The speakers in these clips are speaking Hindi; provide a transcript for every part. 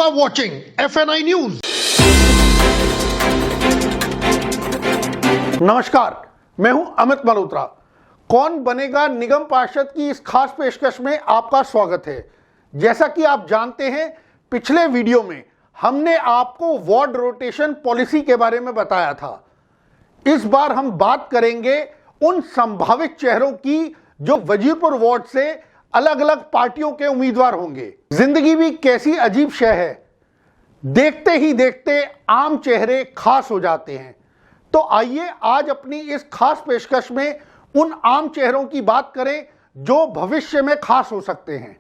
are watching FNI News. नमस्कार, मैं हूं अमित मल्होत्रा। कौन बनेगा निगम पार्षद की इस खास पेशकश में आपका स्वागत है। जैसा कि आप जानते हैं, पिछले वीडियो में हमने आपको वार्ड रोटेशन पॉलिसी के बारे में बताया था। इस बार हम बात करेंगे उन संभावित चेहरों की जो वजीरपुर वार्ड से अलग अलग पार्टियों के उम्मीदवार होंगे। जिंदगी भी कैसी अजीब शय है, देखते ही देखते आम चेहरे खास हो जाते हैं। तो आइए आज अपनी इस खास पेशकश में उन आम चेहरों की बात करें जो भविष्य में खास हो सकते हैं।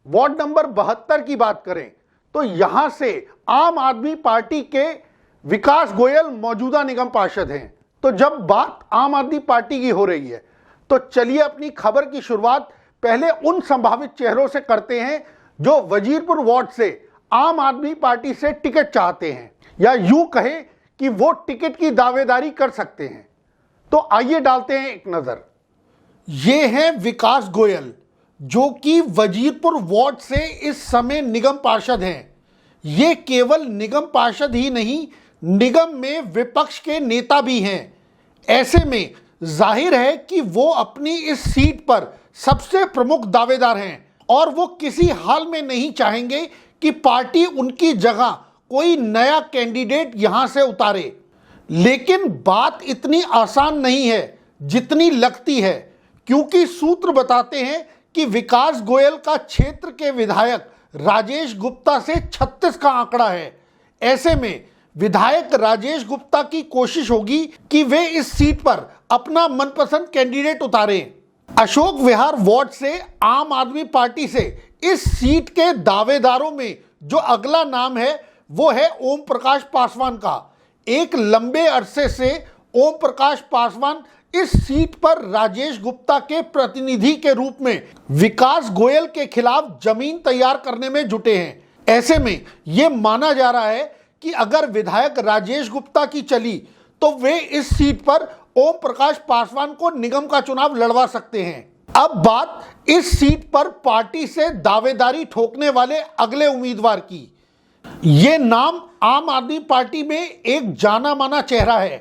वार्ड नंबर 72 की बात करें तो यहां से आम आदमी पार्टी के विकास गोयल मौजूदा निगम पार्षद हैं। तो जब बात आम आदमी पार्टी की हो रही है तो चलिए अपनी खबर की शुरुआत पहले उन संभावित चेहरों से करते हैं जो वजीरपुर वार्ड से आम आदमी पार्टी से टिकट चाहते हैं, या यूं कहे कि वो टिकट की दावेदारी कर सकते हैं। तो आइए डालते हैं एक नजर। ये हैं विकास गोयल जो कि वजीरपुर वार्ड से इस समय निगम पार्षद हैं। ये केवल निगम पार्षद ही नहीं, निगम में विपक्ष के नेता भी हैं। ऐसे में जाहिर है कि वो अपनी इस सीट पर सबसे प्रमुख दावेदार हैं और वो किसी हाल में नहीं चाहेंगे कि पार्टी उनकी जगह कोई नया कैंडिडेट यहां से उतारे। लेकिन बात इतनी आसान नहीं है जितनी लगती है, क्योंकि सूत्र बताते हैं कि विकास गोयल का क्षेत्र के विधायक राजेश गुप्ता से 36 का आंकड़ा है। ऐसे में विधायक राजेश गुप्ता की कोशिश होगी कि वे इस सीट पर अपना मनपसंद कैंडिडेट उतारें। अशोक विहार वार्ड से आम आदमी पार्टी से इस सीट के दावेदारों में जो अगला नाम है वो है ओम प्रकाश पासवान का। एक लंबे अरसे से ओम प्रकाश पासवान इस सीट पर राजेश गुप्ता के प्रतिनिधि के रूप में विकास गोयल के खिलाफ जमीन तैयार करने में जुटे हैं। ऐसे में यह माना जा रहा है कि अगर विधायक राजेश गुप्ता की चली तो वे इस सीट पर ओम प्रकाश पासवान को निगम का चुनाव लड़वा सकते हैं। अब बात इस सीट पर पार्टी से दावेदारी ठोकने वाले अगले उम्मीदवार की। ये नाम आम आदमी पार्टी में एक जाना माना चेहरा है,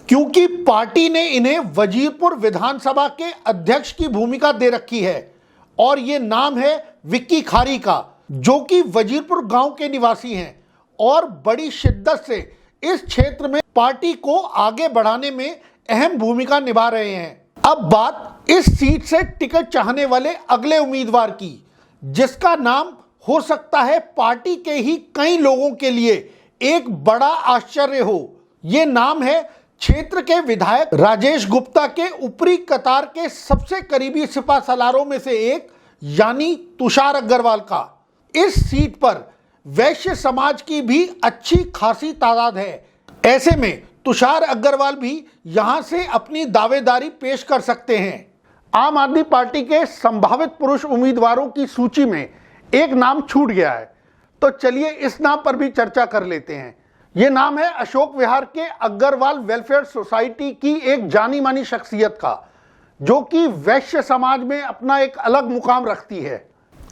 क्योंकि पार्टी ने इन्हें वजीरपुर विधानसभा के अध्यक्ष की भूमिका दे रखी है। और ये नाम है विक्की खारी का, जो कि वजीरपुर गांव के निवासी हैं और बड़ी शिद्दत से इस क्षेत्र में पार्टी को आगे बढ़ाने में अहम भूमिका निभा रहे हैं। अब बात इस सीट से टिकट चाहने वाले अगले उम्मीदवार की, जिसका नाम हो सकता है पार्टी के ही कई लोगों के लिए एक बड़ा आश्चर्य हो। ये नाम है क्षेत्र के विधायक राजेश गुप्ता के ऊपरी कतार के सबसे करीबी सिपहसालारों में से एक, यानी तुषार अग्रवाल का। इस सीट पर वैश्य समाज की भी अच्छी खासी तादाद है। ऐसे में तुषार अग्रवाल भी यहां से अपनी दावेदारी पेश कर सकते हैं। आम आदमी पार्टी के संभावित पुरुष उम्मीदवारों की सूची में एक नाम छूट गया है, तो चलिए इस नाम पर भी चर्चा कर लेते हैं। यह नाम है अशोक विहार के अग्रवाल वेलफेयर सोसाइटी की एक जानी मानी शख्सियत का, जो कि वैश्य समाज में अपना एक अलग मुकाम रखती है।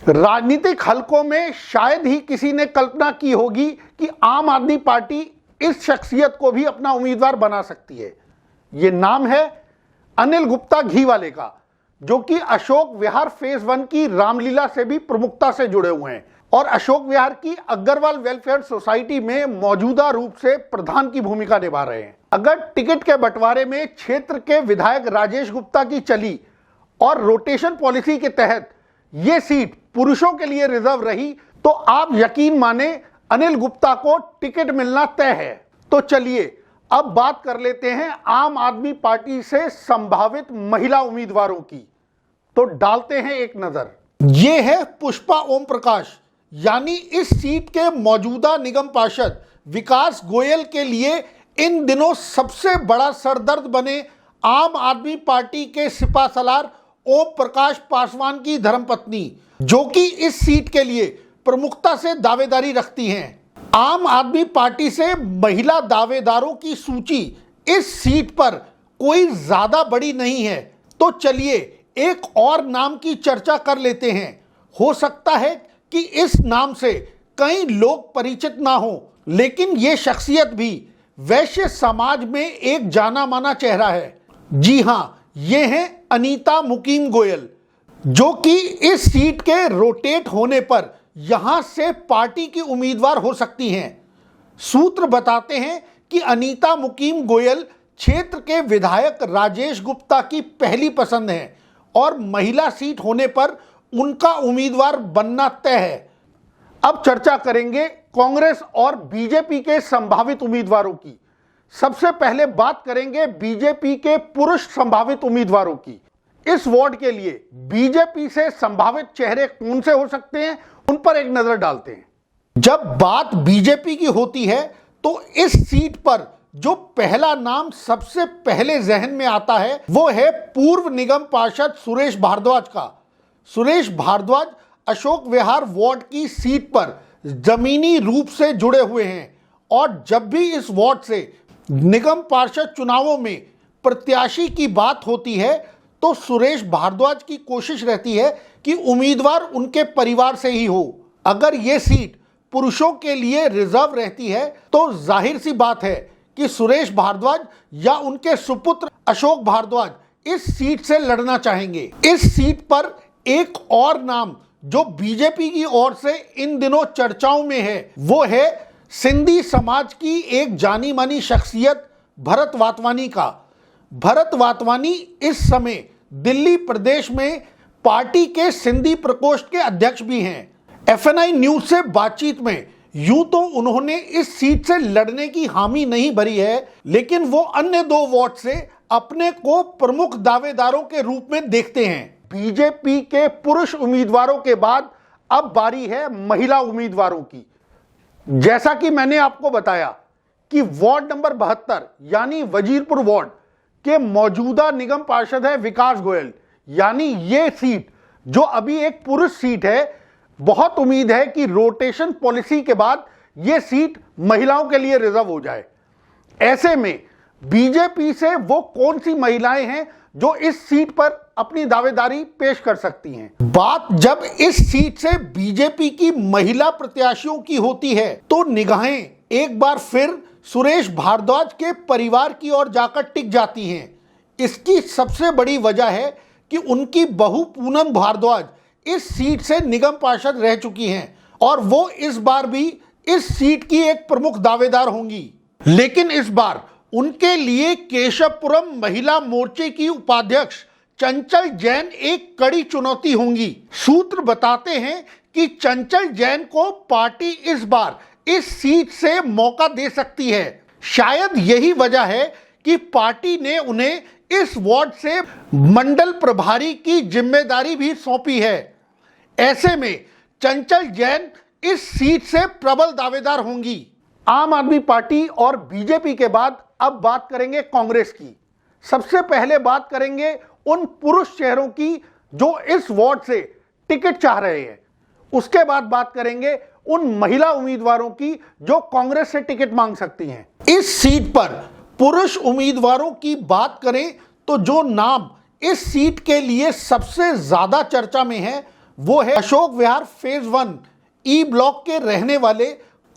राजनीतिक हलकों में शायद ही किसी ने कल्पना की होगी कि आम आदमी पार्टी इस शख्सियत को भी अपना उम्मीदवार बना सकती है। ये नाम है अनिल गुप्ता घी वाले का, जो कि अशोक विहार फेज 1 की रामलीला से भी प्रमुखता से जुड़े हुए हैं और अशोक विहार की अग्रवाल वेलफेयर सोसाइटी में मौजूदा रूप से प्रधान की भूमिका निभा रहे हैं। अगर टिकट के बंटवारे में क्षेत्र के विधायक राजेश गुप्ता की चली और रोटेशन पॉलिसी के तहत यह सीट पुरुषों के लिए रिजर्व रही तो आप यकीन माने अनिल गुप्ता को टिकट मिलना तय है। तो चलिए अब बात कर लेते हैं आम आदमी पार्टी से संभावित महिला उम्मीदवारों की। तो डालते हैं एक नजर। ये है पुष्पा ओम प्रकाश, यानी इस सीट के मौजूदा निगम पार्षद विकास गोयल के लिए इन दिनों सबसे बड़ा सरदर्द बने आम आदमी पार्टी के सिपहसालार ओम प्रकाश पासवान की धर्मपत्नी, जो कि इस सीट के लिए प्रमुखता से दावेदारी रखती हैं। आम आदमी पार्टी से महिला दावेदारों की सूची इस सीट पर कोई ज्यादा बड़ी नहीं है, तो चलिए एक और नाम की चर्चा कर लेते हैं। हो सकता है कि इस नाम से कई लोग परिचित ना हो, लेकिन ये शख्सियत भी वैश्य समाज में एक जाना माना चेहरा है। जी हां, ये हैं अनीता मुकीम गोयल, जो कि इस सीट के रोटेट होने पर यहां से पार्टी की उम्मीदवार हो सकती हैं। सूत्र बताते हैं कि अनीता मुकीम गोयल क्षेत्र के विधायक राजेश गुप्ता की पहली पसंद है और महिला सीट होने पर उनका उम्मीदवार बनना तय है। अब चर्चा करेंगे कांग्रेस और बीजेपी के संभावित उम्मीदवारों की। सबसे पहले बात करेंगे बीजेपी के पुरुष संभावित उम्मीदवारों की। इस वार्ड के लिए बीजेपी से संभावित चेहरे कौन से हो सकते हैं, उन पर एक नजर डालते हैं। जब बात बीजेपी की होती है तो इस सीट पर जो पहला नाम सबसे पहले जहन में आता है वो है पूर्व निगम पार्षद सुरेश भारद्वाज का। सुरेश भारद्वाज अशोक विहार वार्ड की सीट पर जमीनी रूप से जुड़े हुए हैं और जब भी इस वार्ड से निगम पार्षद चुनावों में प्रत्याशी की बात होती है तो सुरेश भारद्वाज की कोशिश रहती है कि उम्मीदवार उनके परिवार से ही हो। अगर ये सीट पुरुषों के लिए रिजर्व रहती है तो जाहिर सी बात है कि सुरेश भारद्वाज या उनके सुपुत्र अशोक भारद्वाज इस सीट से लड़ना चाहेंगे। इस सीट पर एक और नाम जो बीजेपी की ओर से इन दिनों चर्चाओं में है वो है सिंधी समाज की एक जानी मानी शख्सियत भरत वातवानी का। भरत वातवानी इस समय दिल्ली प्रदेश में पार्टी के सिंधी प्रकोष्ठ के अध्यक्ष भी हैं। FNI न्यूज से बातचीत में यूं तो उन्होंने इस सीट से लड़ने की हामी नहीं भरी है, लेकिन वो अन्य दो वार्ड से अपने को प्रमुख दावेदारों के रूप में देखते हैं। बीजेपी के पुरुष उम्मीदवारों के बाद अब बारी है महिला उम्मीदवारों की। जैसा कि मैंने आपको बताया कि वार्ड नंबर 72 यानी वजीरपुर वार्ड के मौजूदा निगम पार्षद है विकास गोयल, यानी ये सीट जो अभी एक पुरुष सीट है, बहुत उम्मीद है कि रोटेशन पॉलिसी के बाद ये सीट महिलाओं के लिए रिजर्व हो जाए। ऐसे में बीजेपी से वो कौन सी महिलाएं हैं जो इस सीट पर अपनी दावेदारी पेश कर सकती हैं। बात जब इस सीट से बीजेपी की महिला प्रत्याशियों की होती है तो निगाहें एक बार फिर सुरेश भारद्वाज के परिवार की ओर जाकर टिक जाती हैं। इसकी सबसे बड़ी वजह है कि उनकी बहू पूनम भारद्वाज इस सीट से निगम पार्षद रह चुकी हैं और वो इस बार भी इस सीट की एक प्रमुख दावेदार होंगी। लेकिन इस बार उनके लिए केशवपुरम महिला मोर्चे की उपाध्यक्ष चंचल जैन एक कड़ी चुनौती होंगी। सूत्र बताते हैं कि चंचल जैन को पार्टी इस बार इस सीट से मौका दे सकती है। शायद यही वजह है कि पार्टी ने उन्हें इस वार्ड से मंडल प्रभारी की जिम्मेदारी भी सौंपी है। ऐसे में चंचल जैन इस सीट से प्रबल दावेदार होंगी। आम आदमी पार्टी और बीजेपी के बाद अब बात करेंगे कांग्रेस की। सबसे पहले बात करेंगे उन पुरुष चेहरों की जो इस वार्ड से टिकट चाह रहे हैं। उसके बाद बात करेंगे उन महिला उम्मीदवारों की जो कांग्रेस से टिकट मांग सकती हैं। इस सीट पर पुरुष उम्मीदवारों की बात करें तो जो नाम इस सीट के लिए सबसे ज्यादा चर्चा में है वो है Ashok Vihar phase 1 E block के रहने वाले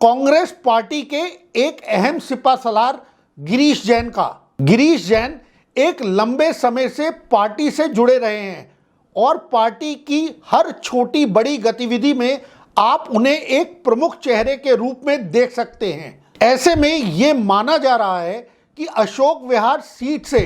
कांग्रेस पार्टी के एक अहम सिपासलार गिरीश जैन का। गिरीश जैन एक लंबे समय से पार्टी से जुड़े रहे हैं और पार्टी की हर छोटी बड़ी गतिविधि में आप उन्हें एक प्रमुख चेहरे के रूप में देख सकते हैं। ऐसे में ये माना जा रहा है कि अशोक विहार सीट से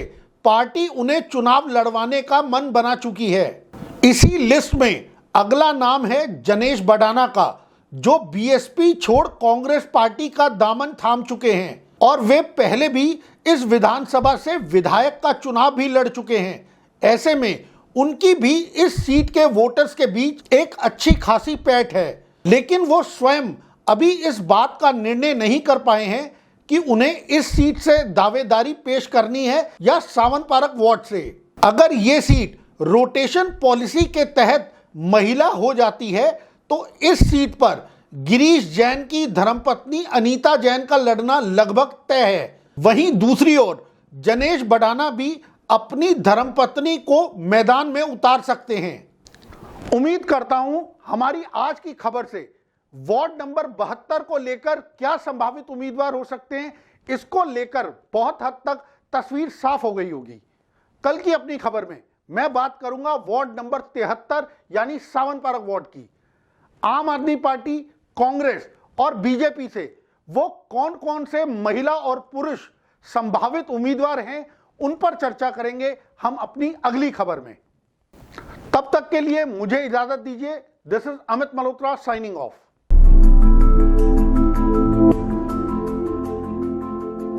पार्टी उन्हें चुनाव लड़वाने का मन बना चुकी है। इसी लिस्ट में अगला नाम है जनेश बडाना का, जो बीएसपी छोड़ कांग्रेस पार्टी का दामन थाम चुके हैं और वे पहले भी इस विधानसभा से विधायक का चुनाव भी लड़ चुके हैं। ऐसे में उनकी भी इस सीट के वोटर्स के बीच एक अच्छी खासी पैठ है, लेकिन वो स्वयं अभी इस बात का निर्णय नहीं कर पाए हैं कि उन्हें इस सीट से दावेदारी पेश करनी है या सावन पार्क वार्ड से। अगर ये सीट रोटेशन पॉलिसी के तहत महिला हो जाती है तो इस सीट पर गिरीश जैन की धर्मपत्नी अनीता जैन का लड़ना लगभग तय है। वहीं दूसरी ओर जनेश बडाना भी अपनी धर्मपत्नी को मैदान में उतार सकते हैं। उम्मीद करता हूं हमारी आज की खबर से वार्ड नंबर 72 को लेकर क्या संभावित उम्मीदवार हो सकते हैं, इसको लेकर बहुत हद तक तस्वीर साफ हो गई होगी। कल की अपनी खबर में मैं बात करूंगा वार्ड नंबर 73 यानी सावन पार्क वार्ड की। आम आदमी पार्टी, कांग्रेस और बीजेपी से वो कौन कौन से महिला और पुरुष संभावित उम्मीदवार हैं, उन पर चर्चा करेंगे हम अपनी अगली खबर में। तब तक के लिए मुझे इजाजत दीजिए। This is Amit Malhotra signing off.